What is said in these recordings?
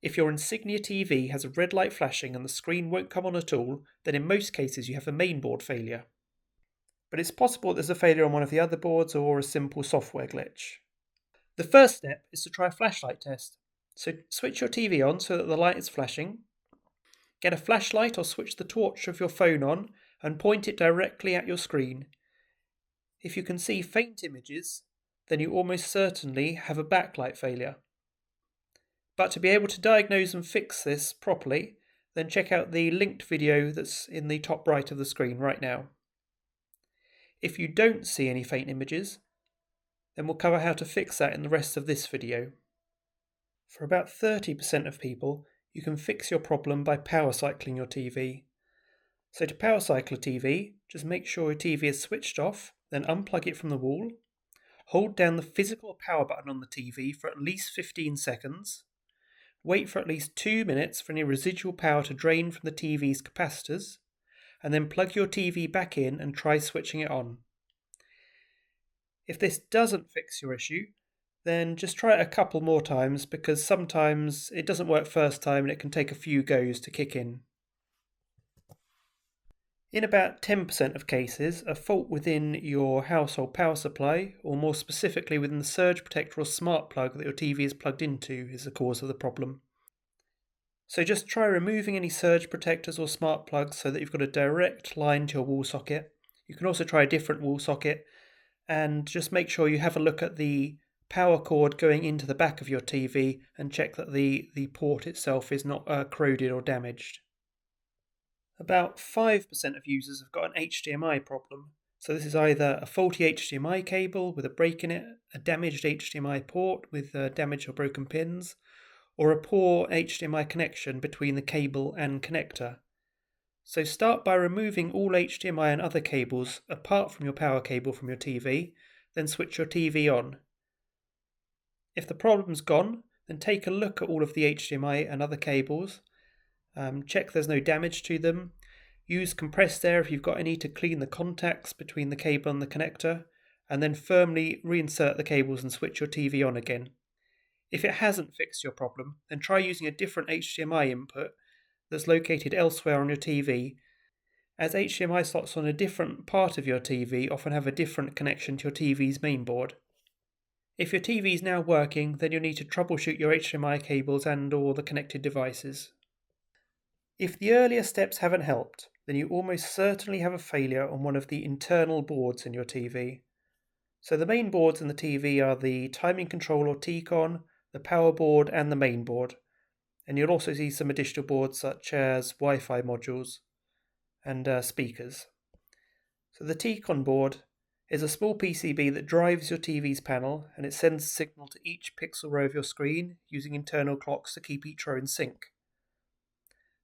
If your Insignia TV has a red light flashing and the screen won't come on at all, then in most cases you have a mainboard failure. But it's possible there's a failure on one of the other boards or a simple software glitch. The first step is to try a flashlight test. So switch your TV on so that the light is flashing. Get a flashlight or switch the torch of your phone on and point it directly at your screen. If you can see faint images, then you almost certainly have a backlight failure. But to be able to diagnose and fix this properly, then check out the linked video that's in the top right of the screen right now. If you don't see any faint images, then we'll cover how to fix that in the rest of this video. For about 30% of people, you can fix your problem by power cycling your TV. So to power cycle a TV, just make sure your TV is switched off, then unplug it from the wall. Hold down the physical power button on the TV for at least 15 seconds. Wait for at least 2 minutes for any residual power to drain from the TV's capacitors, and then plug your TV back in and try switching it on. If this doesn't fix your issue, then just try it a couple more times, because sometimes it doesn't work first time and it can take a few goes to kick in. In about 10% of cases, a fault within your household power supply, or more specifically within the surge protector or smart plug that your TV is plugged into, is the cause of the problem. So just try removing any surge protectors or smart plugs so that you've got a direct line to your wall socket. You can also try a different wall socket, and just make sure you have a look at the power cord going into the back of your TV and check that the port itself is not corroded or damaged. About 5% of users have got an HDMI problem. So this is either a faulty HDMI cable with a break in it, a damaged HDMI port with damaged or broken pins, or a poor HDMI connection between the cable and connector. So start by removing all HDMI and other cables apart from your power cable from your TV, then switch your TV on. If the problem's gone, then take a look at all of the HDMI and other cables. Check there's no damage to them. Use compressed air if you've got any to clean the contacts between the cable and the connector, and then firmly reinsert the cables and switch your TV on again. If it hasn't fixed your problem, then try using a different HDMI input that's located elsewhere on your TV, as HDMI slots on a different part of your TV often have a different connection to your TV's mainboard. If your TV is now working, then you'll need to troubleshoot your HDMI cables and or the connected devices. If the earlier steps haven't helped, then you almost certainly have a failure on one of the internal boards in your TV. So the main boards in the TV are the timing control or T-con, the power board and the main board. And you'll also see some additional boards such as Wi-Fi modules and speakers. So the T-con board is a small PCB that drives your TV's panel, and it sends a signal to each pixel row of your screen using internal clocks to keep each row in sync.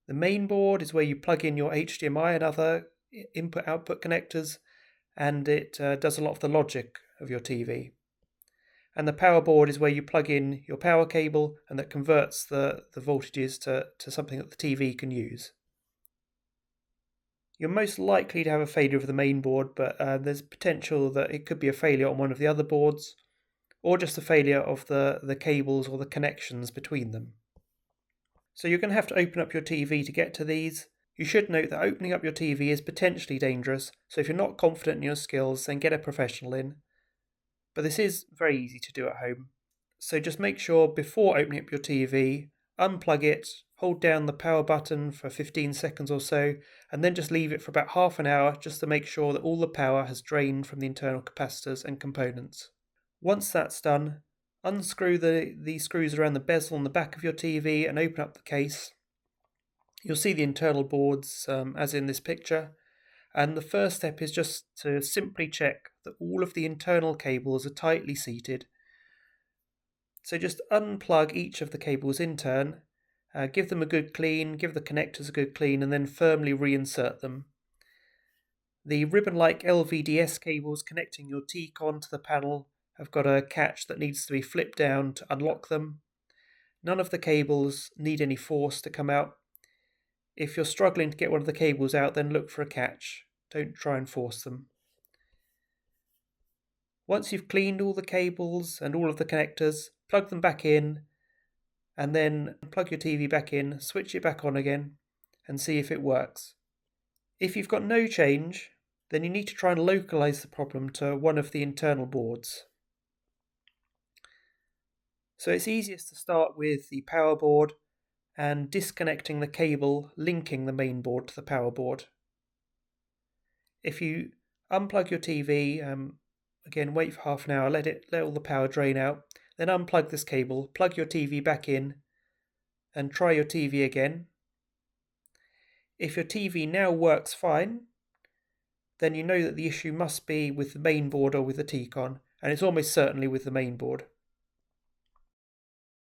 The main board is where you plug in your HDMI and other input-output connectors, and it does a lot of the logic of your TV. And the power board is where you plug in your power cable, and that converts the voltages to something that the TV can use. You're most likely to have a failure of the main board, but there's potential that it could be a failure on one of the other boards, or just a failure of the cables or the connections between them. So you're going to have to open up your TV to get to these. You should note that opening up your TV is potentially dangerous, so if you're not confident in your skills, then get a professional in. But this is very easy to do at home. So just make sure before opening up your TV, unplug it, hold down the power button for 15 seconds or so, and then just leave it for about half an hour just to make sure that all the power has drained from the internal capacitors and components. Once that's done, unscrew the screws around the bezel on the back of your TV and open up the case. You'll see the internal boards as in this picture, and the first step is just to simply check that all of the internal cables are tightly seated. So just unplug each of the cables in turn, give them a good clean, give the connectors a good clean, and then firmly reinsert them. The ribbon-like LVDS cables connecting your T-con to the panel have got a catch that needs to be flipped down to unlock them. None of the cables need any force to come out. If you're struggling to get one of the cables out, then look for a catch. Don't try and force them. Once you've cleaned all the cables and all of the connectors, plug them back in, and then plug your TV back in, switch it back on again, and see if it works. If you've got no change, then you need to try and localize the problem to one of the internal boards. So it's easiest to start with the power board and disconnecting the cable linking the main board to the power board. If you unplug your TV, again wait for half an hour, let all the power drain out, then unplug this cable, plug your TV back in, and try your TV again. If your TV now works fine, then you know that the issue must be with the main board or with the T-con, and it's almost certainly with the main board.